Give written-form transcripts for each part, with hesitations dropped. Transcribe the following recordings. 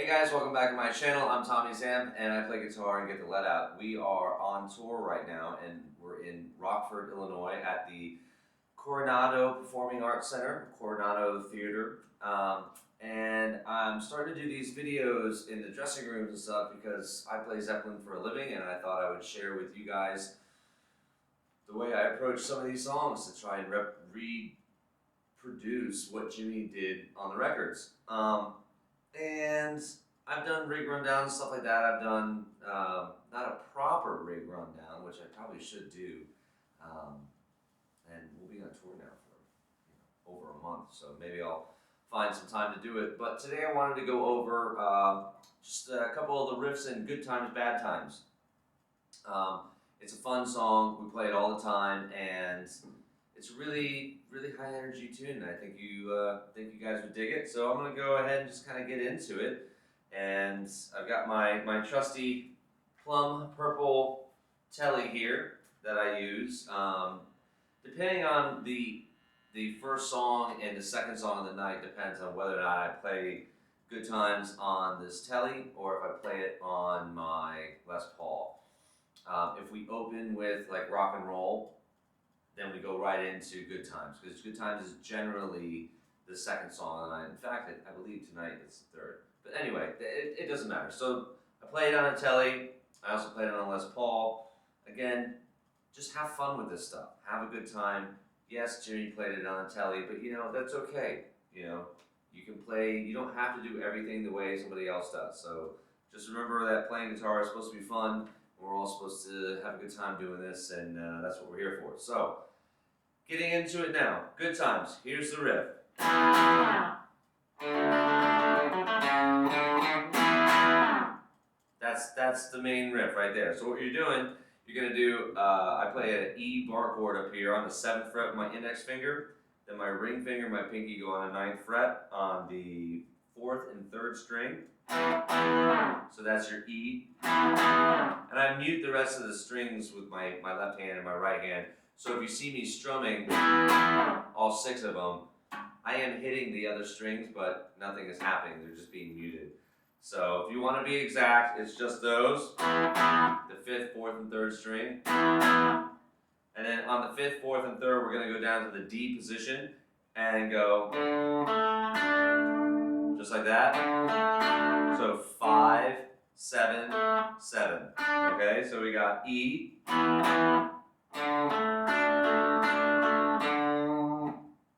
Hey guys, welcome back to my channel. I'm Tommy Zamp and I play guitar and get the lead out. We are on tour right now and we're in Rockford, Illinois at the Coronado Performing Arts Center, Coronado Theater. And I'm starting to do these videos in the dressing rooms and stuff because I play Zeppelin for a living and I thought I would share with you guys the way I approach some of these songs to try and reproduce what Jimmy did on the records. And I've done rig rundown and stuff like that. I've done not a proper rig rundown, which I probably should do. And we'll be on tour now for over a month, so maybe I'll find some time to do it. But today I wanted to go over just a couple of the riffs in Good Times, Bad Times. It's a fun song. We play it all the time, and it's a really high energy tune. I think you guys would dig it. So I'm gonna go ahead and just kind of get into it. And I've got my trusty plum purple telly here that I use. Depending on the first song and the second song of the night depends on whether or not I play Good Times on this telly or if I play it on my Les Paul. If we open with like rock and roll, then we go right into Good Times, because Good Times is generally the second song of the night. In fact, I believe tonight it's the third. But anyway, it doesn't matter. So I play it on a telly. I also played it on a Les Paul. Again, just have fun with this stuff. Have a good time. Yes, Jimmy played it on a telly, but that's okay. You can play, you don't have to do everything the way somebody else does. So just remember that playing guitar is supposed to be fun. We're all supposed to have a good time doing this, and that's what we're here for. So, getting into it now. Good Times. Here's the riff. That's the main riff right there. So what you're doing, you're going to do, I play an E bar chord up here on the 7th fret with my index finger. Then my ring finger and my pinky go on the 9th fret on the 4th and 3rd string. So that's your E. And I mute the rest of the strings with my left hand and my right hand. So if you see me strumming all 6 of them, I am hitting the other strings, but nothing is happening. They're just being muted. So if you want to be exact, it's just those. The 5th, 4th, and 3rd string. And then on the 5th, 4th, and 3rd, we're going to go down to the D position and go just like that. So 5, 7, 7. Okay, so we got E.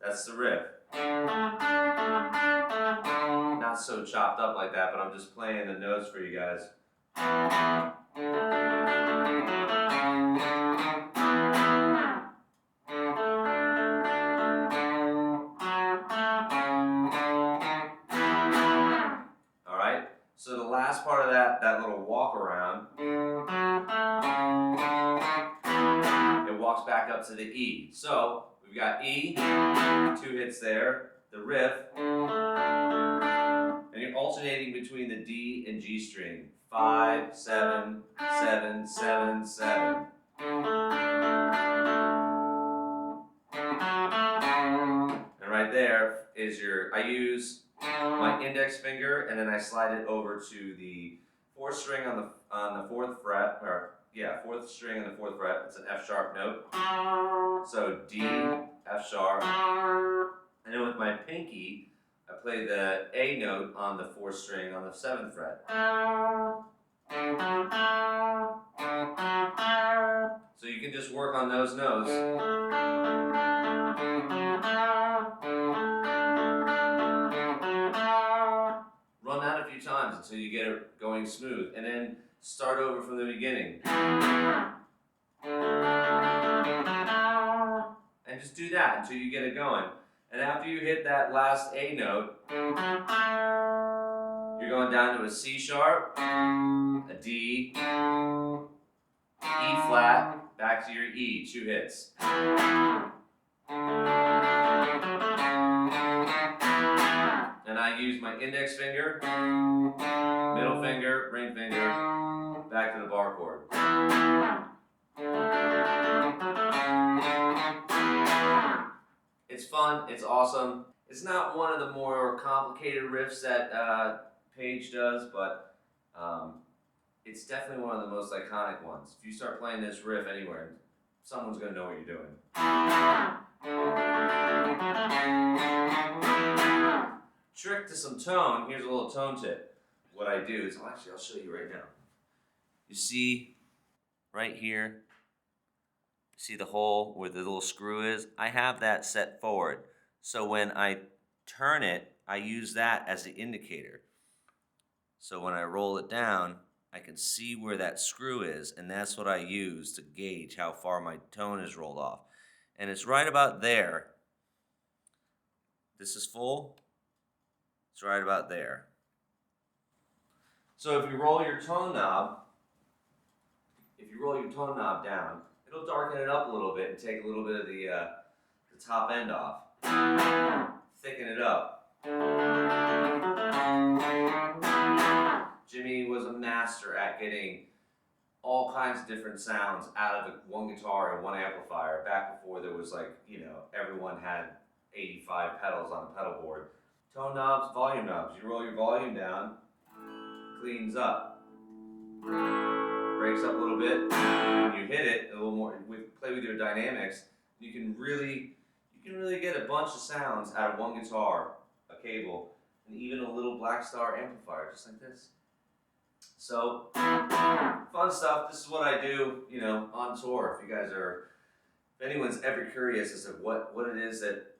That's the riff. Not so chopped up like that, but I'm just playing the notes for you guys. Alright, so the last part of that little walk around, it walks back up to the E. So we've got E, 2 hits there, the riff, and you're alternating between the D and G string. 5, 7, 7, 7, 7. And right there is I use my index finger and then I slide it over to the 4th string on the 4th fret, 4th string on the 4th fret. It's an F sharp note. So D, F sharp. And then with my pinky, I play the A note on the 4th string on the 7th fret. So you can just work on those notes. Run that a few times until you get it going smooth, and then start over from the beginning. And just do that until you get it going. And after you hit that last A note, you're going down to a C sharp, a D, E flat, back to your E, 2 hits. And I use my index finger, middle finger, ring finger, back to the bar chord. It's fun, it's awesome. It's not one of the more complicated riffs that page does, but it's definitely one of the most iconic ones. If you start playing this riff anywhere, someone's going to know what you're doing. Trick to some tone, here's a little tone tip. What I do is, I'll show you right now. You see right here, see the hole where the little screw is? I have that set forward. So when I turn it, I use that as the indicator. So when I roll it down, I can see where that screw is, and that's what I use to gauge how far my tone is rolled off. And it's right about there. This is full. It's right about there. So if you roll your tone knob down, it'll darken it up a little bit and take a little bit of the top end off. Thicken it up. Jimmy was a master at getting all kinds of different sounds out of one guitar and one amplifier, back before there was everyone had 85 pedals on the pedal board. Tone knobs, volume knobs. You roll your volume down, cleans up. Breaks up a little bit. When you hit it a little more, play with your dynamics, you can really get a bunch of sounds out of one guitar, a cable, and even a little Black Star amplifier, just like this. So, fun stuff. This is what I do, on tour. If anyone's ever curious as to what it is that,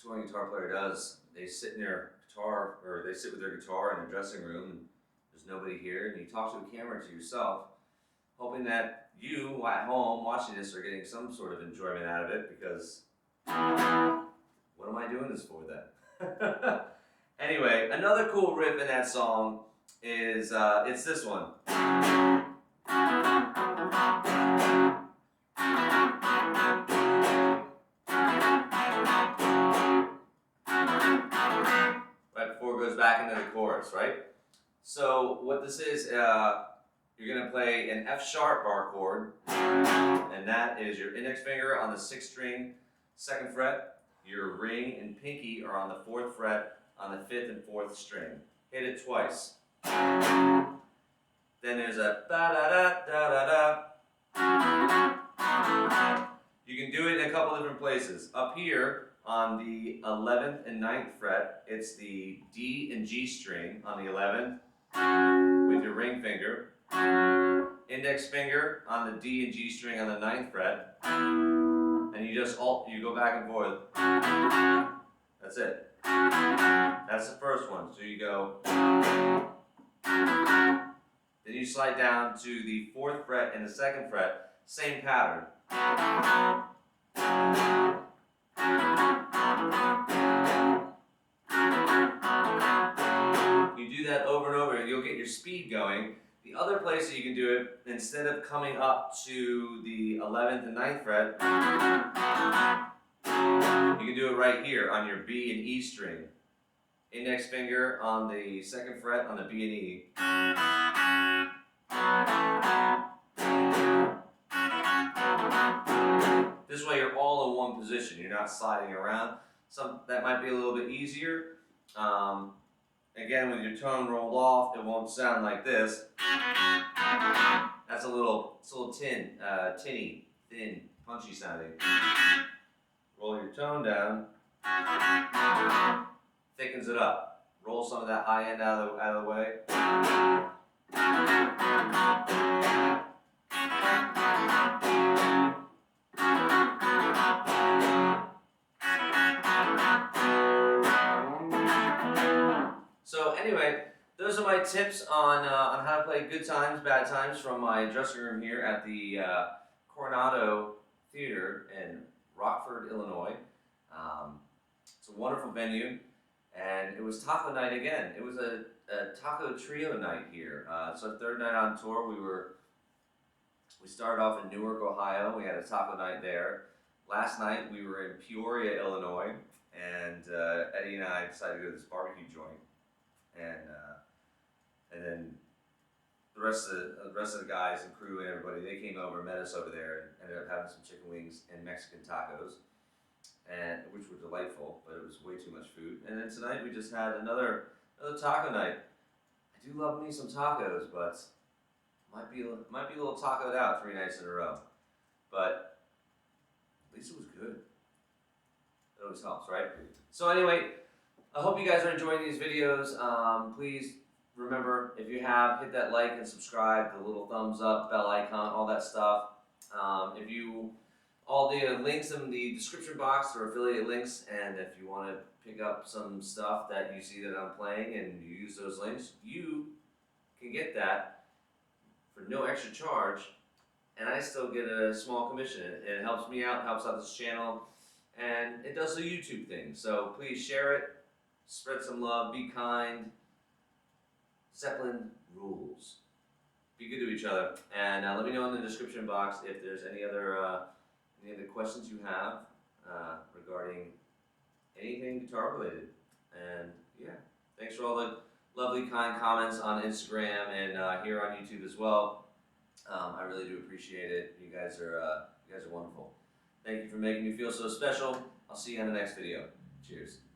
touring guitar player does, they sit with their guitar in their dressing room, and there's nobody here, and you talk to a camera to yourself, hoping that you at home watching this are getting some sort of enjoyment out of it, because what am I doing this for then? Anyway, another cool riff in that song is it's this one. Right before it goes back into the chorus, right? So what this is, you're going to play an F sharp bar chord, and that is your index finger on the 6th string, 2nd fret. Your ring and pinky are on the 4th fret on the 5th and 4th string. Hit it twice. Then there's a ba-da-da-da-da-da. You can do it in a couple different places. Up here on the 11th and 9th fret, it's the D and G string on the 11th with your ring finger. Index finger on the D and G string on the 9th fret. And you go back and forth. That's it. That's the first one. So you go. Then you slide down to the 4th fret and the 2nd fret. Same pattern. You do that over and over, and you'll get your speed going. The other place that you can do it, instead of coming up to the 11th and 9th fret, you can do it right here on your B and E string. Index finger on the 2nd fret on the B and E. This way you're all in one position. You're not sliding around. That might be a little bit easier. Again, with your tone rolled off, it won't sound like this. That's a little tinny, thin, punchy sounding. Roll your tone down. Thickens it up. Roll some of that high end out of the way. So anyway, those are my tips on how to play good times, bad times from my dressing room here at the Coronado Theater in Rockford, Illinois. It's a wonderful venue, and it was taco night again. It was a taco trio night here. It's our 3rd night on tour. We started off in Newark, Ohio. We had a taco night there. Last night we were in Peoria, Illinois, and Eddie and I decided to go to this barbecue joint. And then the rest of the guys and crew and everybody, they came over, met us over there, and ended up having some chicken wings and Mexican tacos, which were delightful, but it was way too much food. And then tonight we just had another taco night. do love me some tacos, but might be a little tacoed out 3 nights in a row. But at least it was good. It always helps, right? So anyway, I hope you guys are enjoying these videos. Please remember, if you have, hit that like and subscribe, the little thumbs up, bell icon, all that stuff. If you, all the links in the description box are affiliate links, and if you want to pick up some stuff that you see that I'm playing and you use those links, you can get that for no extra charge, and I still get a small commission. It helps me out, helps out this channel, and it does the YouTube thing. So please share it, spread some love, be kind. Zeppelin rules. Be good to each other, and let me know in the description box if there's any other questions you have regarding anything guitar related. And yeah, thanks for all the lovely, kind comments on Instagram and here on YouTube as well. I really do appreciate it. You guys are wonderful. Thank you for making me feel so special. I'll see you on the next video. Cheers.